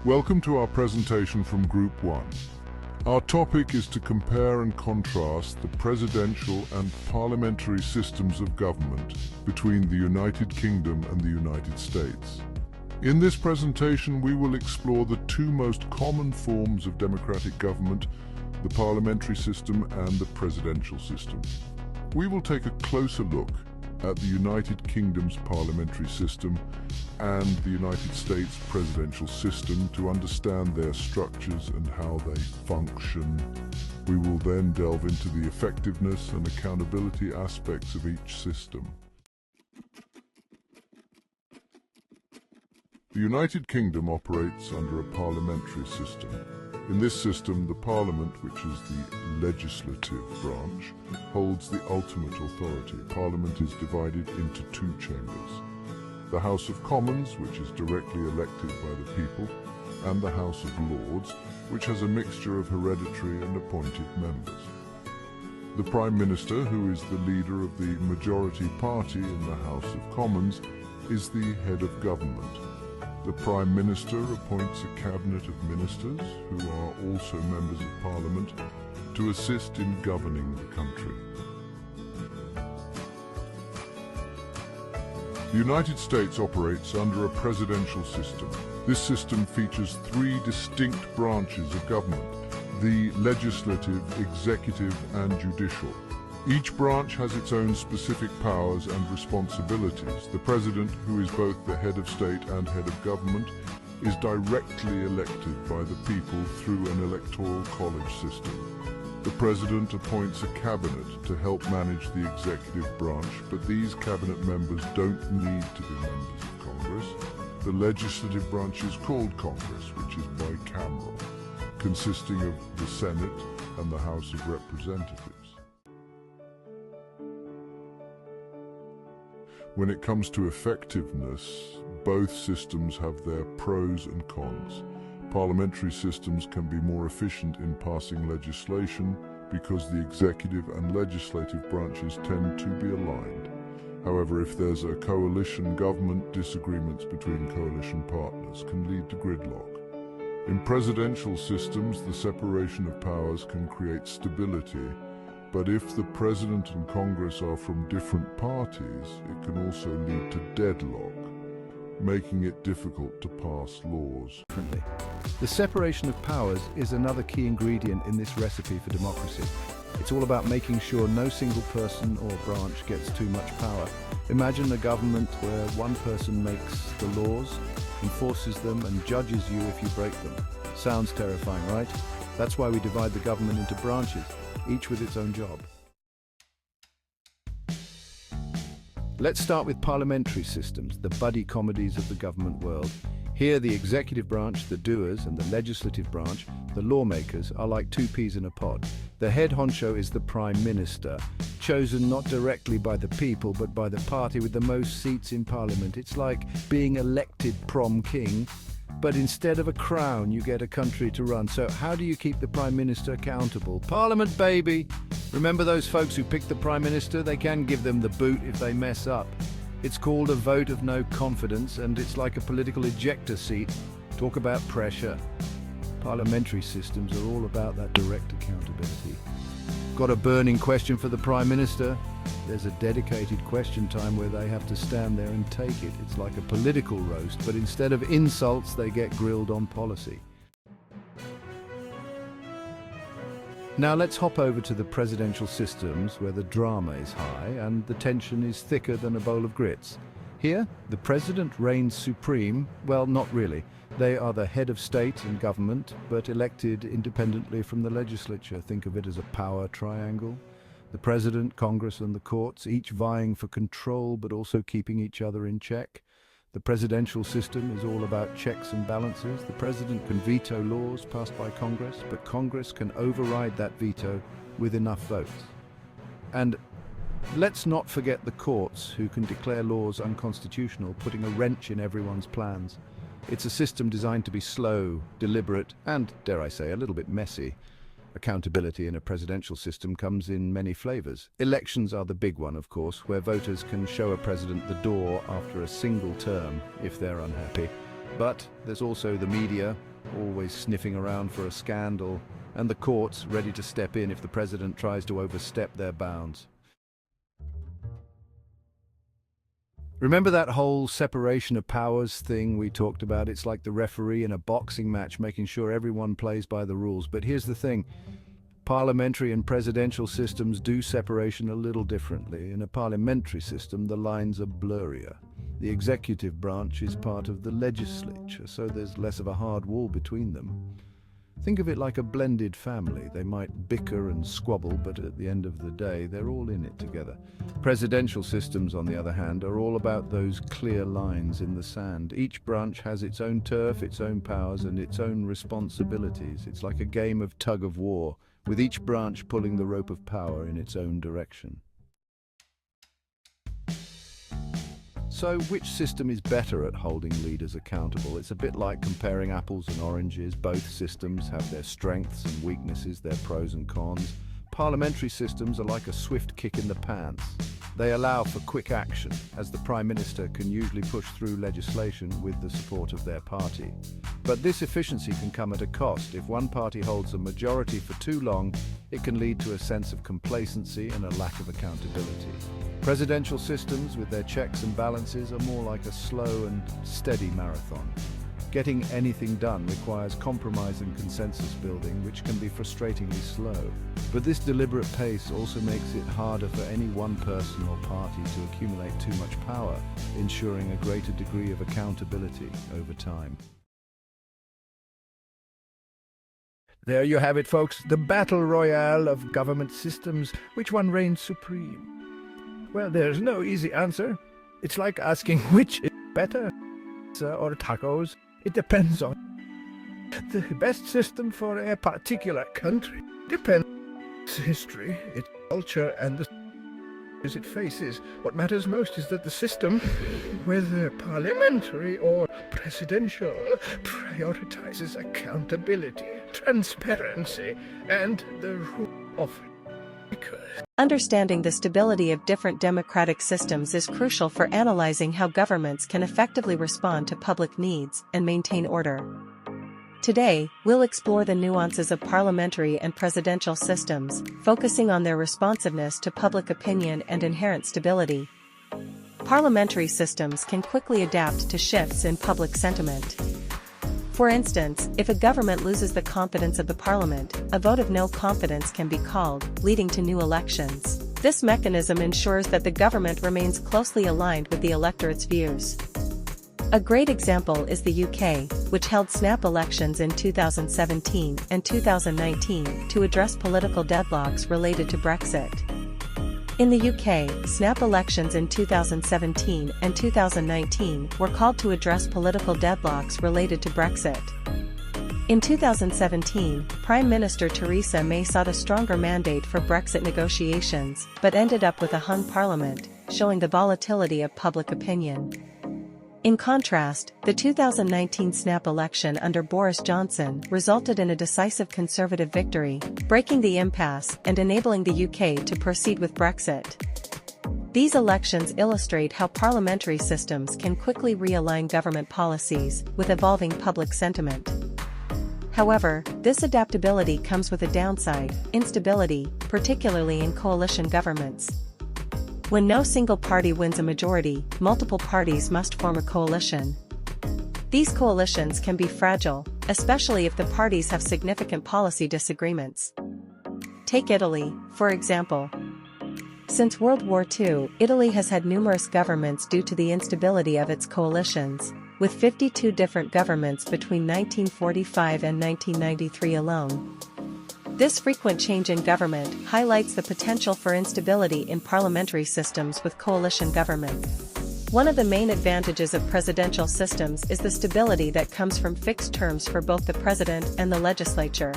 Welcome to our presentation from Group 1. Our topic is to compare and contrast the presidential and parliamentary systems of government between the United Kingdom and the United States. In this presentation, we will explore the two most common forms of democratic government, the parliamentary system and the presidential system. We will take a closer look at the United Kingdom's parliamentary system and the United States presidential system to understand their structures and how they function. We will then delve into the effectiveness and accountability aspects of each system. The United Kingdom operates under a parliamentary system. In this system, the Parliament, which is the legislative branch, holds the ultimate authority. Parliament is divided into two chambers: the House of Commons, which is directly elected by the people, and the House of Lords, which has a mixture of hereditary and appointed members. The Prime Minister, who is the leader of the majority party in the House of Commons, is the head of government. The Prime Minister appoints a cabinet of ministers, who are also members of Parliament, to assist in governing the country. The United States operates under a presidential system. This system features three distinct branches of government: the legislative, executive, and judicial. Each branch has its own specific powers and responsibilities. The President, who is both the head of state and head of government, is directly elected by the people through an electoral college system. The President appoints a cabinet to help manage the executive branch, but these cabinet members don't need to be members of Congress. The legislative branch is called Congress, which is bicameral, consisting of the Senate and the House of Representatives. When it comes to effectiveness, both systems have their pros and cons. Parliamentary systems can be more efficient in passing legislation because the executive and legislative branches tend to be aligned. However, if there's a coalition government, disagreements between coalition partners can lead to gridlock. In presidential systems, the separation of powers can create stability, but if the President and Congress are from different parties, it can also lead to deadlock, making it difficult to pass laws. The separation of powers is another key ingredient in this recipe for democracy. It's all about making sure no single person or branch gets too much power. Imagine a government where one person makes the laws, enforces them, and judges you if you break them. Sounds terrifying, right? That's why we divide the government into branches, each with its own job. Let's start with parliamentary systems, the buddy comedies of the government world. Here, the executive branch, the doers, and the legislative branch, the lawmakers, are like two peas in a pod. The head honcho is the Prime Minister, chosen not directly by the people, but by the party with the most seats in Parliament. It's like being elected prom king, but instead of a crown, you get a country to run. So how do you keep the Prime Minister accountable? Parliament, baby! Remember those folks who picked the Prime Minister? They can give them the boot if they mess up. It's called a vote of no confidence, and it's like a political ejector seat. Talk about pressure. Parliamentary systems are all about that direct accountability. Got a burning question for the Prime Minister? There's a dedicated question time where they have to stand there and take it. It's like a political roast, but instead of insults, they get grilled on policy. Now let's hop over to the presidential systems where the drama is high and the tension is thicker than a bowl of grits. Here, the president reigns supreme. Well, not really. They are the head of state and government, but elected independently from the legislature. Think of it as a power triangle. The president, Congress, and the courts, each vying for control but also keeping each other in check. The presidential system is all about checks and balances. The president can veto laws passed by Congress, but Congress can override that veto with enough votes. And let's not forget the courts, who can declare laws unconstitutional, putting a wrench in everyone's plans. It's a system designed to be slow, deliberate, and, dare I say, a little bit messy. Accountability in a presidential system comes in many flavors. Elections are the big one, of course, where voters can show a president the door after a single term if they're unhappy. But there's also the media, always sniffing around for a scandal, and the courts ready to step in if the president tries to overstep their bounds. Remember that whole separation of powers thing we talked about? It's like the referee in a boxing match making sure everyone plays by the rules. But here's the thing. Parliamentary and presidential systems do separation a little differently. In a parliamentary system, the lines are blurrier. The executive branch is part of the legislature, so there's less of a hard wall between them. Think of it like a blended family. They might bicker and squabble, but at the end of the day, they're all in it together. Presidential systems, on the other hand, are all about those clear lines in the sand. Each branch has its own turf, its own powers, and its own responsibilities. It's like a game of tug of war, with each branch pulling the rope of power in its own direction. So which system is better at holding leaders accountable? It's a bit like comparing apples and oranges. Both systems have their strengths and weaknesses, their pros and cons. Parliamentary systems are like a swift kick in the pants. They allow for quick action, as the Prime Minister can usually push through legislation with the support of their party. But this efficiency can come at a cost. If one party holds a majority for too long, it can lead to a sense of complacency and a lack of accountability. Presidential systems, with their checks and balances, are more like a slow and steady marathon. Getting anything done requires compromise and consensus building, which can be frustratingly slow. But this deliberate pace also makes it harder for any one person or party to accumulate too much power, ensuring a greater degree of accountability over time. There you have it, folks, the battle royale of government systems. Which one reigns supreme? Well, there's no easy answer. It's like asking which is better, pizza or tacos. It depends on the best system for a particular country. Depends on its history, its culture, and the it faces. What matters most is that the system, whether parliamentary or presidential, prioritizes accountability, transparency, and the rule of Understanding the stability of different democratic systems is crucial for analyzing how governments can effectively respond to public needs and maintain order. Today, we'll explore the nuances of parliamentary and presidential systems, focusing on their responsiveness to public opinion and inherent stability. Parliamentary systems can quickly adapt to shifts in public sentiment. For instance, if a government loses the confidence of the parliament, a vote of no confidence can be called, leading to new elections. This mechanism ensures that the government remains closely aligned with the electorate's views. A great example is the UK, which held snap elections in 2017 and 2019 to address political deadlocks related to Brexit. In the UK, snap elections in 2017 and 2019 were called to address political deadlocks related to Brexit. In 2017, Prime Minister Theresa May sought a stronger mandate for Brexit negotiations, but ended up with a hung parliament, showing the volatility of public opinion. In contrast, the 2019 snap election under Boris Johnson resulted in a decisive Conservative victory, breaking the impasse and enabling the UK to proceed with Brexit. These elections illustrate how parliamentary systems can quickly realign government policies with evolving public sentiment. However, this adaptability comes with a downside: instability, particularly in coalition governments. When no single party wins a majority, multiple parties must form a coalition. These coalitions can be fragile, especially if the parties have significant policy disagreements. Take Italy, for example. Since World War II, Italy has had numerous governments due to the instability of its coalitions, with 52 different governments between 1945 and 1993 alone. This frequent change in government highlights the potential for instability in parliamentary systems with coalition government. One of the main advantages of presidential systems is the stability that comes from fixed terms for both the president and the legislature.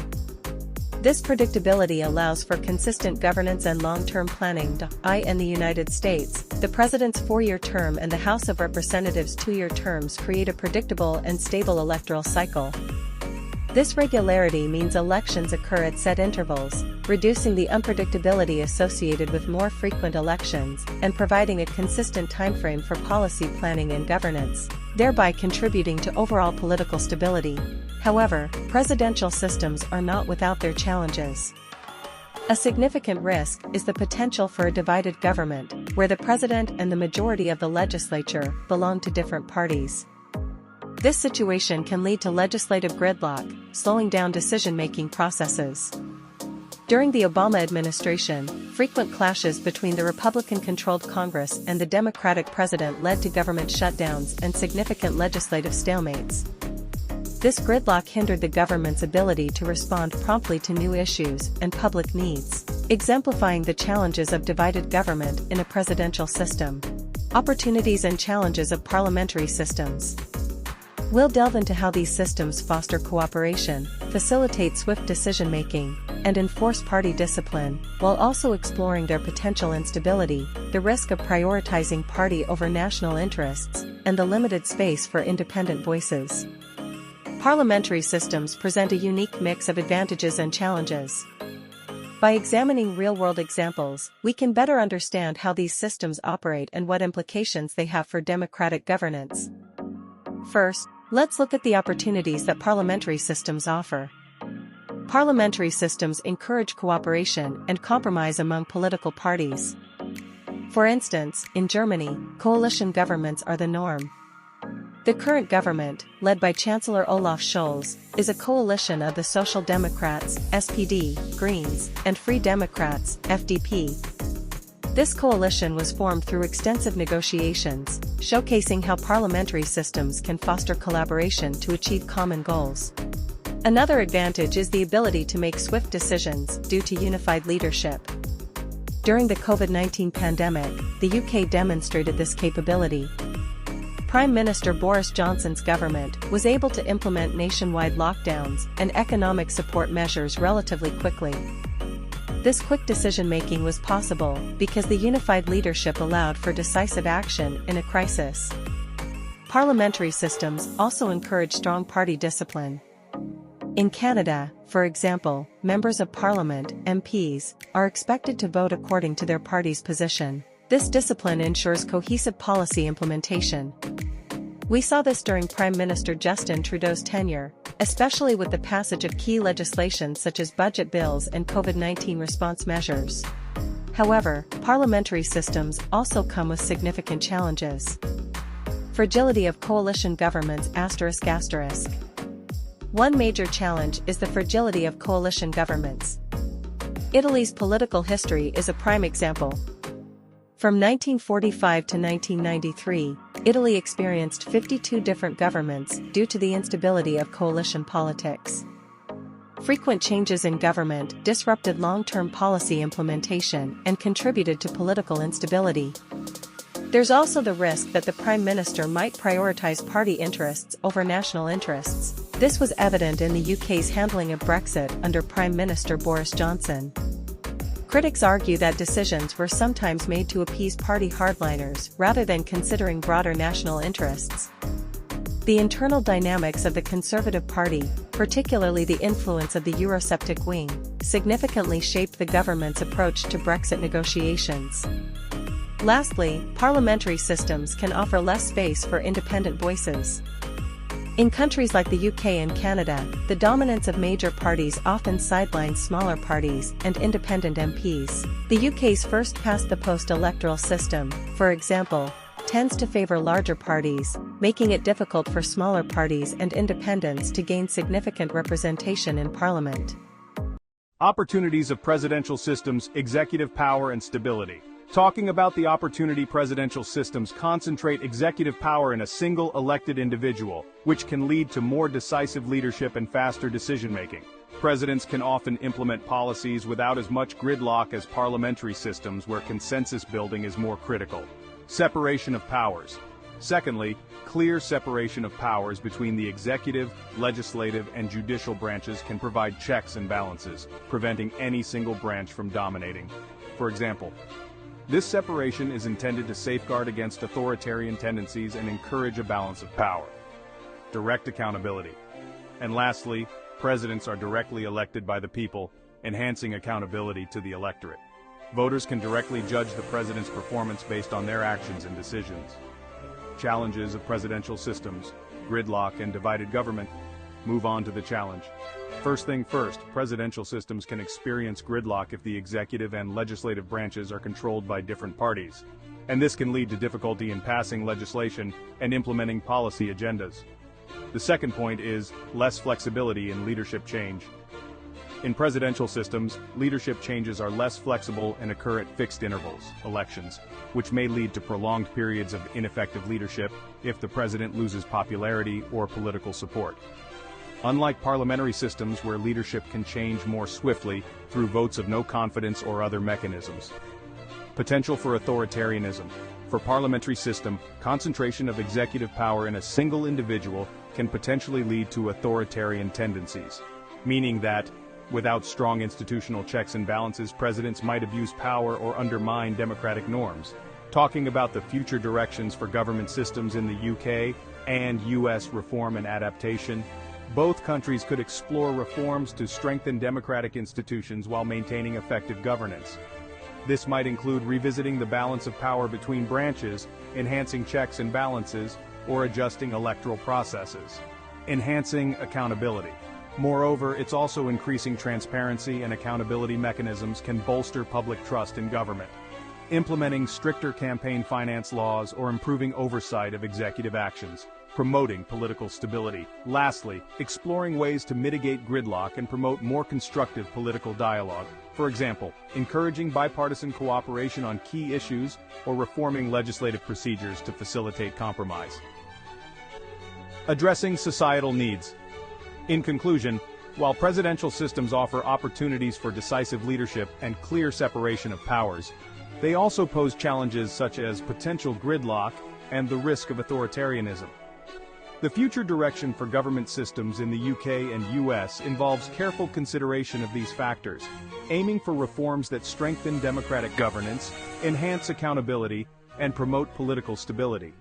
This predictability allows for consistent governance and long-term planning. In the United States, the president's 4-year term and the House of Representatives' 2-year terms create a predictable and stable electoral cycle. This regularity means elections occur at set intervals, reducing the unpredictability associated with more frequent elections and providing a consistent timeframe for policy planning and governance, thereby contributing to overall political stability. However, presidential systems are not without their challenges. A significant risk is the potential for a divided government, where the president and the majority of the legislature belong to different parties. This situation can lead to legislative gridlock, slowing down decision-making processes. During the Obama administration, frequent clashes between the Republican-controlled Congress and the Democratic president led to government shutdowns and significant legislative stalemates. This gridlock hindered the government's ability to respond promptly to new issues and public needs, exemplifying the challenges of divided government in a presidential system. Opportunities and challenges of parliamentary systems. We'll delve into how these systems foster cooperation, facilitate swift decision-making, and enforce party discipline, while also exploring their potential instability, the risk of prioritizing party over national interests, and the limited space for independent voices. Parliamentary systems present a unique mix of advantages and challenges. By examining real-world examples, we can better understand how these systems operate and what implications they have for democratic governance. First, let's look at the opportunities that parliamentary systems offer. Parliamentary systems encourage cooperation and compromise among political parties. For instance, in Germany, coalition governments are the norm. The current government, led by Chancellor Olaf Scholz, is a coalition of the Social Democrats, SPD, Greens, and Free Democrats, FDP. This coalition was formed through extensive negotiations, showcasing how parliamentary systems can foster collaboration to achieve common goals. Another advantage is the ability to make swift decisions due to unified leadership. During the COVID-19 pandemic, the UK demonstrated this capability. Prime Minister Boris Johnson's government was able to implement nationwide lockdowns and economic support measures relatively quickly. This quick decision-making was possible because the unified leadership allowed for decisive action in a crisis. Parliamentary systems also encourage strong party discipline. In Canada, for example, members of Parliament, MPs, are expected to vote according to their party's position. This discipline ensures cohesive policy implementation. We saw this during Prime Minister Justin Trudeau's tenure, especially with the passage of key legislation such as budget bills and COVID-19 response measures. However, parliamentary systems also come with significant challenges. Fragility of coalition governments ***. One major challenge is the fragility of coalition governments. Italy's political history is a prime example. From 1945 to 1993, Italy experienced 52 different governments due to the instability of coalition politics. Frequent changes in government disrupted long-term policy implementation and contributed to political instability. There's also the risk that the Prime Minister might prioritize party interests over national interests. This was evident in the UK's handling of Brexit under Prime Minister Boris Johnson. Critics argue that decisions were sometimes made to appease party hardliners rather than considering broader national interests. The internal dynamics of the Conservative Party, particularly the influence of the Eurosceptic wing, significantly shaped the government's approach to Brexit negotiations. Lastly, parliamentary systems can offer less space for independent voices. In countries like the UK and Canada, the dominance of major parties often sidelines smaller parties and independent MPs. The UK's first-past-the-post electoral system, for example, tends to favour larger parties, making it difficult for smaller parties and independents to gain significant representation in Parliament. Opportunities of presidential systems, executive power and stability. Talking about the opportunity presidential systems concentrate executive power in a single elected individual, which can lead to more decisive leadership and faster decision-making. Presidents can often implement policies without as much gridlock as parliamentary systems where consensus building is more critical. Separation of powers. Secondly, clear separation of powers between the executive, legislative, and judicial branches can provide checks and balances, preventing any single branch from dominating. For example, this separation is intended to safeguard against authoritarian tendencies and encourage a balance of power. Direct accountability. And lastly, presidents are directly elected by the people, enhancing accountability to the electorate. Voters can directly judge the president's performance based on their actions and decisions. Challenges of presidential systems, gridlock and divided government. move on to the challenge. First thing first, presidential systems can experience gridlock if the executive and legislative branches are controlled by different parties. And this can lead to difficulty in passing legislation and implementing policy agendas. The second point is less flexibility in leadership change. In presidential systems, leadership changes are less flexible and occur at fixed intervals, elections, which may lead to prolonged periods of ineffective leadership if the president loses popularity or political support. Unlike parliamentary systems where leadership can change more swiftly through votes of no confidence or other mechanisms. Potential for authoritarianism. For parliamentary system, concentration of executive power in a single individual can potentially lead to authoritarian tendencies, meaning that, without strong institutional checks and balances, presidents might abuse power or undermine democratic norms. Talking about the future directions for government systems in the UK and US reform and adaptation, both countries could explore reforms to strengthen democratic institutions while maintaining effective governance. This might include revisiting the balance of power between branches, enhancing checks and balances, or adjusting electoral processes. Enhancing accountability. Moreover, it's also increasing transparency and accountability mechanisms can bolster public trust in government. Implementing stricter campaign finance laws or improving oversight of executive actions. Promoting political stability. Lastly, exploring ways to mitigate gridlock and promote more constructive political dialogue. For example, encouraging bipartisan cooperation on key issues or reforming legislative procedures to facilitate compromise. Addressing societal needs. In conclusion, while presidential systems offer opportunities for decisive leadership and clear separation of powers, they also pose challenges such as potential gridlock and the risk of authoritarianism. The future direction for government systems in the UK and US involves careful consideration of these factors, aiming for reforms that strengthen democratic governance, enhance accountability, and promote political stability.